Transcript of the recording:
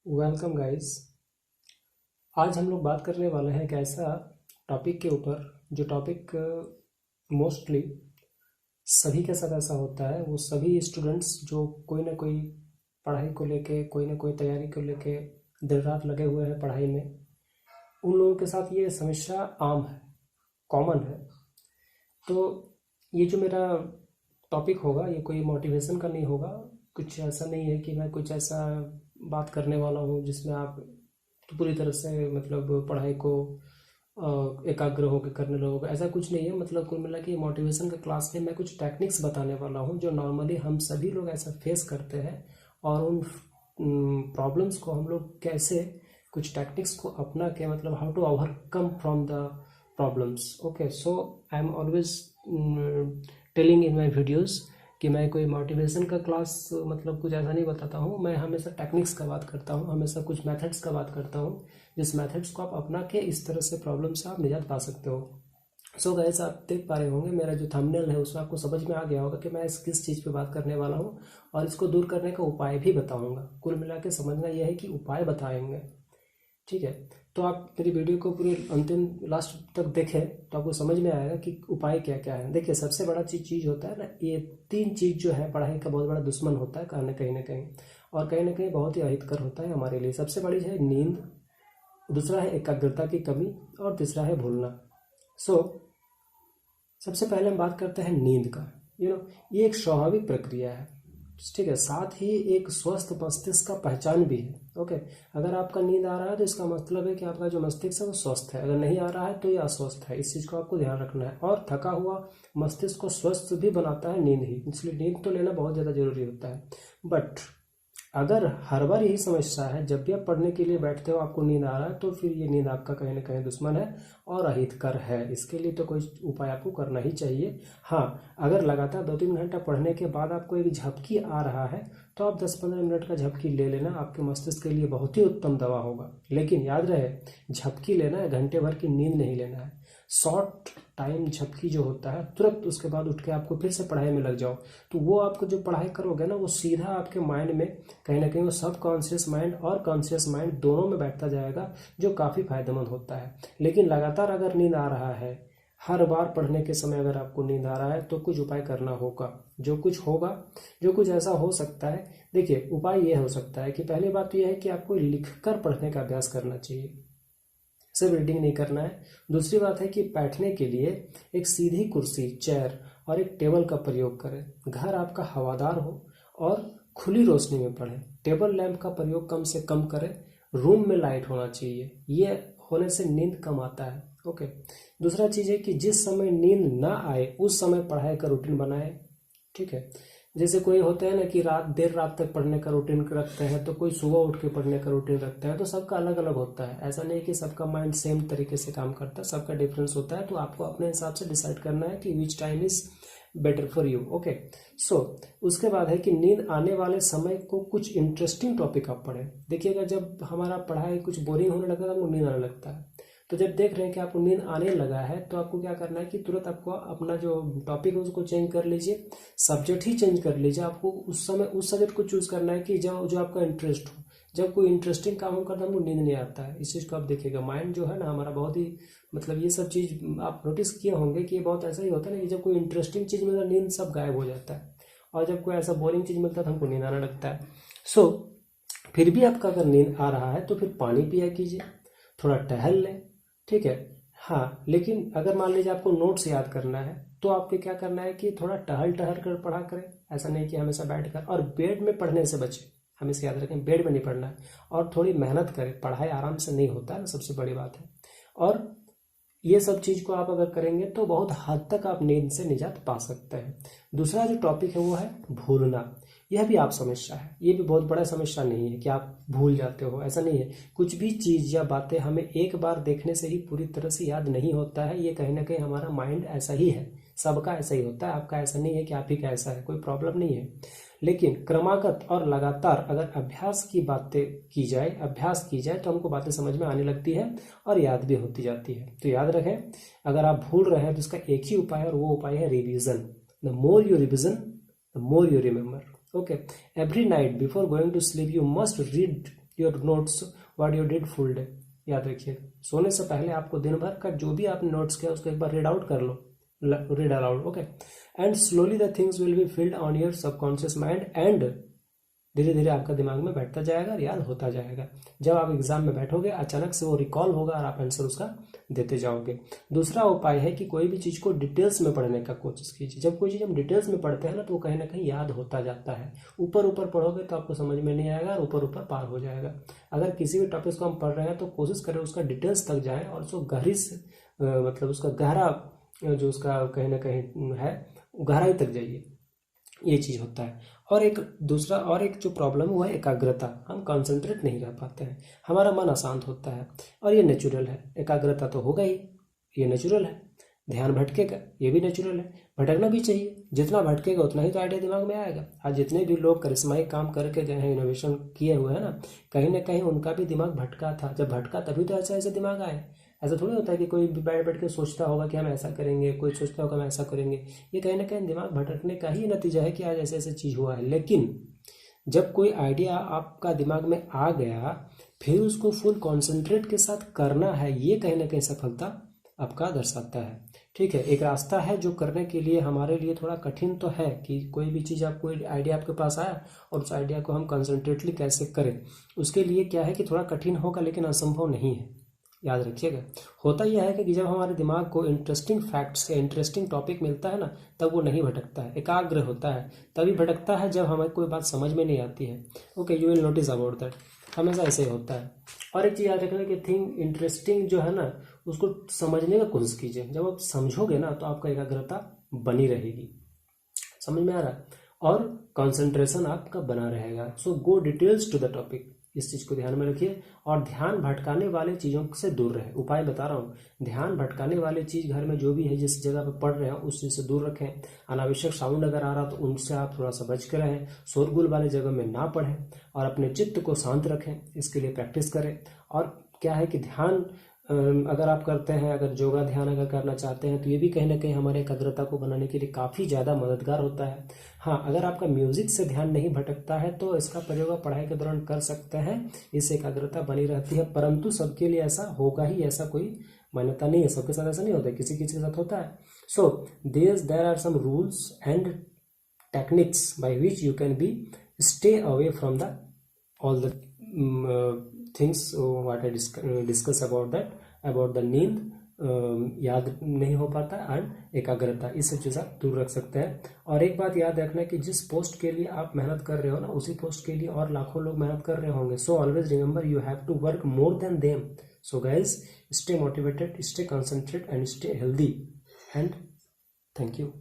Welcome guys. आज हम लोग बात करने वाले हैं एक ऐसा टॉपिक के ऊपर जो टॉपिक मोस्टली सभी के साथ ऐसा होता है। वो सभी स्टूडेंट्स जो कोई ना कोई पढ़ाई को लेके कोई ना कोई तैयारी को लेके दिन रात लगे हुए हैं पढ़ाई में, उन लोगों के साथ ये समस्या आम है, कॉमन है। तो ये जो मेरा टॉपिक होगा ये कोई मोटिवेशन का नहीं होगा। कुछ ऐसा नहीं है कि मैं कुछ ऐसा बात करने वाला हूँ जिसमें आप पूरी तरह से मतलब पढ़ाई को एकाग्र होकर करने लगोगे, ऐसा कुछ नहीं है। मतलब कुल मिला के मोटिवेशन का क्लास में मैं कुछ टेक्निक्स बताने वाला हूँ जो नॉर्मली हम सभी लोग ऐसा फेस करते हैं, और उन प्रॉब्लम्स को हम लोग कैसे कुछ टेक्निक्स को अपना के मतलब how to overcome from the problems. Okay, so I am always telling in my videos कि मैं कोई मोटिवेशन का क्लास मतलब कुछ ऐसा नहीं बताता हूँ। मैं हमेशा टेक्निक्स का बात करता हूँ, हमेशा कुछ मेथड्स का बात करता हूँ, जिस मेथड्स को आप अपना के इस तरह से प्रॉब्लम से आप निजात पा सकते हो। सो गाइस, आप देख पा रहे होंगे मेरा जो थंबनेल है उसमें आपको समझ में आ गया होगा कि मैं किस चीज़ पे बात करने वाला हूँ, और इसको दूर करने का उपाय भी बताऊँगा। कुल मिला के समझना यह है कि उपाय बताएंगे, ठीक है। तो आप मेरी वीडियो को पूरे अंतिम लास्ट तक देखें तो आपको समझ में आएगा कि उपाय क्या क्या है। देखिए, सबसे बड़ा चीज़ होता है ना, ये तीन चीज़ जो है पढ़ाई का बहुत बड़ा दुश्मन होता है कहीं ना कहीं, और कहीं ना कहीं बहुत ही अहितकर होता है हमारे लिए। सबसे बड़ी है नींद, दूसरा है एकाग्रता की कमी, और तीसरा है भूलना। सो सबसे पहले हम बात करते हैं नींद का। ये एक स्वाभाविक प्रक्रिया है, ठीक है। साथ ही एक स्वस्थ मस्तिष्क का पहचान भी है। ओके, अगर आपका नींद आ रहा है तो इसका मतलब है कि आपका जो मस्तिष्क है वो स्वस्थ है। अगर नहीं आ रहा है तो ये अस्वस्थ है। इस चीज़ को आपको ध्यान रखना है। और थका हुआ मस्तिष्क को स्वस्थ भी बनाता है नींद ही, इसलिए नींद तो लेना बहुत ज़्यादा जरूरी होता है। बट अगर हर बार यही समस्या है, जब भी आप पढ़ने के लिए बैठते हो आपको नींद आ रहा है, तो फिर ये नींद आपका कहीं ना कहीं दुश्मन है और अहितकर है। इसके लिए तो कोई उपाय आपको करना ही चाहिए। हाँ, अगर लगातार 2-3 घंटा पढ़ने के बाद आपको एक झपकी आ रहा है तो आप 10-15 मिनट का झपकी ले लेना, आपके मस्तिष्क के लिए बहुत ही उत्तम दवा होगा। लेकिन याद रहे, झपकी लेना है, घंटे भर की नींद नहीं लेना है। शॉर्ट टाइम झपकी जो होता है, तुरंत उसके बाद उठ के आपको फिर से पढ़ाई में लग जाओ, तो वो आपको जो पढ़ाई करोगे ना वो सीधा आपके माइंड में कहीं ना कहीं वो सब कॉन्शियस माइंड और कॉन्शियस माइंड दोनों में बैठता जाएगा, जो काफ़ी फायदेमंद होता है। लेकिन लगातार अगर नींद आ रहा है, हर बार पढ़ने के समय अगर आपको नींद आ रहा है, तो कुछ उपाय करना होगा। जो कुछ होगा, जो कुछ ऐसा हो सकता है, देखिए उपाय ये हो सकता है कि पहली बात तो यह है कि आपको लिखकर पढ़ने का अभ्यास करना चाहिए, सिर्फ रीडिंग नहीं करना है। दूसरी बात है कि बैठने के लिए एक सीधी कुर्सी, चेयर और एक टेबल का प्रयोग करें। घर आपका हवादार हो और खुली रोशनी में पढ़ें। टेबल लैंप का प्रयोग कम से कम करें। रूम में लाइट होना चाहिए, ये होने से नींद कम आता है। ओके, दूसरा चीज़ है कि जिस समय नींद ना आए उस समय पढ़ाई का रूटीन बनाएं, ठीक है। जैसे कोई होता है ना कि देर रात तक पढ़ने का रूटीन रखते हैं, तो कोई सुबह उठ के पढ़ने का रूटीन रखता है, तो सबका अलग अलग होता है। ऐसा नहीं कि सबका माइंड सेम तरीके से काम करता है, सबका डिफरेंस होता है। तो आपको अपने हिसाब से डिसाइड करना है कि which time is better for you. Okay, so उसके बाद है कि नींद आने वाले समय को कुछ इंटरेस्टिंग टॉपिक आप पढ़ें। देखिएगा, जब हमारा पढ़ाई कुछ बोरिंग होने लगता है तो नींद आने लगता है। तो जब देख रहे हैं कि आपको नींद आने लगा है, तो आपको क्या करना है कि तुरंत आपको अपना जो टॉपिक है उसको चेंज कर लीजिए, सब्जेक्ट ही चेंज कर लीजिए। आपको उस समय उस सब्जेक्ट को चूज करना है कि जो जो आपका इंटरेस्ट हो। जब कोई इंटरेस्टिंग काम हम करते हैं हमको नींद नहीं आता है। इस चीज़ को आप देखिएगा, माइंड जो है ना हमारा बहुत ही मतलब ये सब चीज़ आप नोटिस किए होंगे कि ये बहुत ऐसा ही होता है ना कि जब कोई इंटरेस्टिंग चीज़ मिलता है नींद सब गायब हो जाता है, और जब कोई ऐसा बोरिंग चीज़ मिलता है तो हमको नींद आने लगता है। सो फिर भी आपका अगर नींद आ रहा है तो फिर पानी पिया कीजिए, थोड़ा टहल लें, ठीक है। हाँ, लेकिन अगर मान लीजिए आपको नोट्स याद करना है तो आपको क्या करना है कि थोड़ा टहल टहल कर पढ़ा करें। ऐसा नहीं कि हमेशा बैठ कर, और बेड में पढ़ने से बचें। हमेशा याद रखें, बेड में नहीं पढ़ना है। और थोड़ी मेहनत करें, पढ़ाई आराम से नहीं होता है, सबसे बड़ी बात है। और ये सब चीज़ को आप अगर करेंगे तो बहुत हद तक आप नींद से निजात पा सकते हैं। दूसरा जो टॉपिक है वो है भूलना। यह भी आप समस्या है, ये भी बहुत बड़ा समस्या नहीं है कि आप भूल जाते हो, ऐसा नहीं है। कुछ भी चीज़ या बातें हमें एक बार देखने से ही पूरी तरह से याद नहीं होता है। ये कहीं ना कहीं हमारा माइंड ऐसा ही है, सबका ऐसा ही होता है। आपका ऐसा नहीं है कि आप ही का ऐसा है, कोई प्रॉब्लम नहीं है। लेकिन क्रमागत और लगातार अगर अभ्यास की बातें की जाए, अभ्यास की जाए, तो हमको बातें समझ में आने लगती है और याद भी होती जाती है। तो याद रखें, अगर आप भूल रहे हैं तो इसका एक ही उपाय है, और वो उपाय है revision. The more you revision the more you remember. Okay, every night before going to sleep you must read your notes what you did full day. याद रखिए, सोने से पहले आपको दिन भर का जो भी आपने नोट्स किया उसको एक बार रीड आउट कर लो, read aloud, okay. And slowly the things will be filled on your subconscious mind and धीरे धीरे आपका दिमाग में बैठता जाएगा और याद होता जाएगा। जब आप एग्जाम में बैठोगे अचानक से वो रिकॉल होगा और आप आंसर उसका देते जाओगे। दूसरा उपाय है कि कोई भी चीज़ को डिटेल्स में पढ़ने का कोशिश कीजिए। जब कोई चीज़ हम डिटेल्स में पढ़ते हैं ना तो वो कहीं ना कहीं याद होता जाता है। ऊपर ऊपर पढ़ोगे तो आपको समझ में नहीं आएगा और ऊपर ऊपर पार हो जाएगा। अगर किसी भी टॉपिक को हम पढ़ रहे हैं तो कोशिश करें उसका डिटेल्स तक जाएँ और उसको गहरी से मतलब उसका गहरा जो उसका कहीं ना कहीं है गहराई तक जाइए, ये चीज़ होता है। और एक दूसरा और एक जो प्रॉब्लम हुआ है एकाग्रता, हम कंसंट्रेट नहीं कर पाते हैं, हमारा मन अशांत होता है और ये नेचुरल है। एकाग्रता तो होगा ही, ये नेचुरल है। ध्यान भटकेगा, ये भी नेचुरल है, भटकना भी चाहिए। जितना भटकेगा उतना ही तो आइडिया दिमाग में आएगा। आज जितने भी लोग करिश्माई काम करके गए हैं, इनोवेशन किए हुए हैं ना कहीं उनका भी दिमाग भटका था। जब भटका तभी तो ऐसा ऐसे दिमाग आए। ऐसा थोड़ी होता है कि कोई बैठ बैठ के सोचता होगा कि हम ऐसा करेंगे, कोई सोचता होगा हम ऐसा करेंगे। ये कहीं ना कहीं दिमाग भटकने का ही नतीजा है कि आज ऐसे ऐसे चीज़ हुआ है। लेकिन जब कोई आइडिया आपका दिमाग में आ गया फिर उसको फुल कॉन्सेंट्रेट के साथ करना है, ये कहीं ना कहीं सफलता आपका दर्शाता है। ठीक है, एक रास्ता है जो करने के लिए हमारे लिए थोड़ा कठिन तो है कि कोई भी चीज़ कोई आइडिया आपके पास आया और उस आइडिया को हम कंसंट्रेटली कैसे करें। उसके लिए क्या है कि थोड़ा कठिन होगा लेकिन असंभव नहीं है। याद रखिएगा, होता यह है कि जब हमारे दिमाग को इंटरेस्टिंग फैक्ट्स या इंटरेस्टिंग टॉपिक मिलता है ना तब वो नहीं भटकता है, एकाग्र होता है। तभी भटकता है जब हमें कोई बात समझ में नहीं आती है। Okay, you will notice about that, हमेशा ऐसे ही होता है। और एक चीज़ याद रखना कि थिंग इंटरेस्टिंग जो है ना उसको समझने का कोशिश कीजिए। जब आप समझोगे ना तो आपका एकाग्रता बनी रहेगी। समझ में आ रहा है? और कंसंट्रेशन आपका बना रहेगा। सो गो डिटेल्स टू द टॉपिक, इस चीज़ को ध्यान में रखिए। और ध्यान भटकाने वाले चीज़ों से दूर रहे। उपाय बता रहा हूँ, ध्यान भटकाने वाले चीज़ घर में जो भी है जिस जगह पर पढ़ रहे हैं उस चीज़ से दूर रखें। अनावश्यक साउंड अगर आ रहा तो उनसे आप थोड़ा सा बच कर रहें। शोरगुल वाले जगह में ना पढ़ें और अपने चित्त को शांत रखें, इसके लिए प्रैक्टिस करें। और क्या है कि ध्यान अगर आप करते हैं, अगर योगा ध्यान अगर करना चाहते हैं तो ये भी कहीं ना कहीं हमारे एकाग्रता को बनाने के लिए काफ़ी ज़्यादा मददगार होता है। हाँ, अगर आपका म्यूजिक से ध्यान नहीं भटकता है तो इसका प्रयोग आप पढ़ाई के दौरान कर सकते हैं, इससे एकाग्रता बनी रहती है। परंतु सबके लिए ऐसा होगा ही, ऐसा कोई मान्यता नहीं है। सबके साथ ऐसा नहीं होता, किसी किसी के साथ होता है। So there are some rules and techniques by which you can be stay away from the all the things what I discuss about the नींद, याद नहीं हो पाता एंड एकाग्रता, इस सब चीज़ आप दूर रख सकते हैं। और एक बात याद रखना है कि जिस पोस्ट के लिए आप मेहनत कर रहे हो ना उसी पोस्ट के लिए और लाखों लोग मेहनत कर रहे होंगे। So always remember you have to work more than them. So guys, stay motivated, stay concentrate and stay healthy and thank you.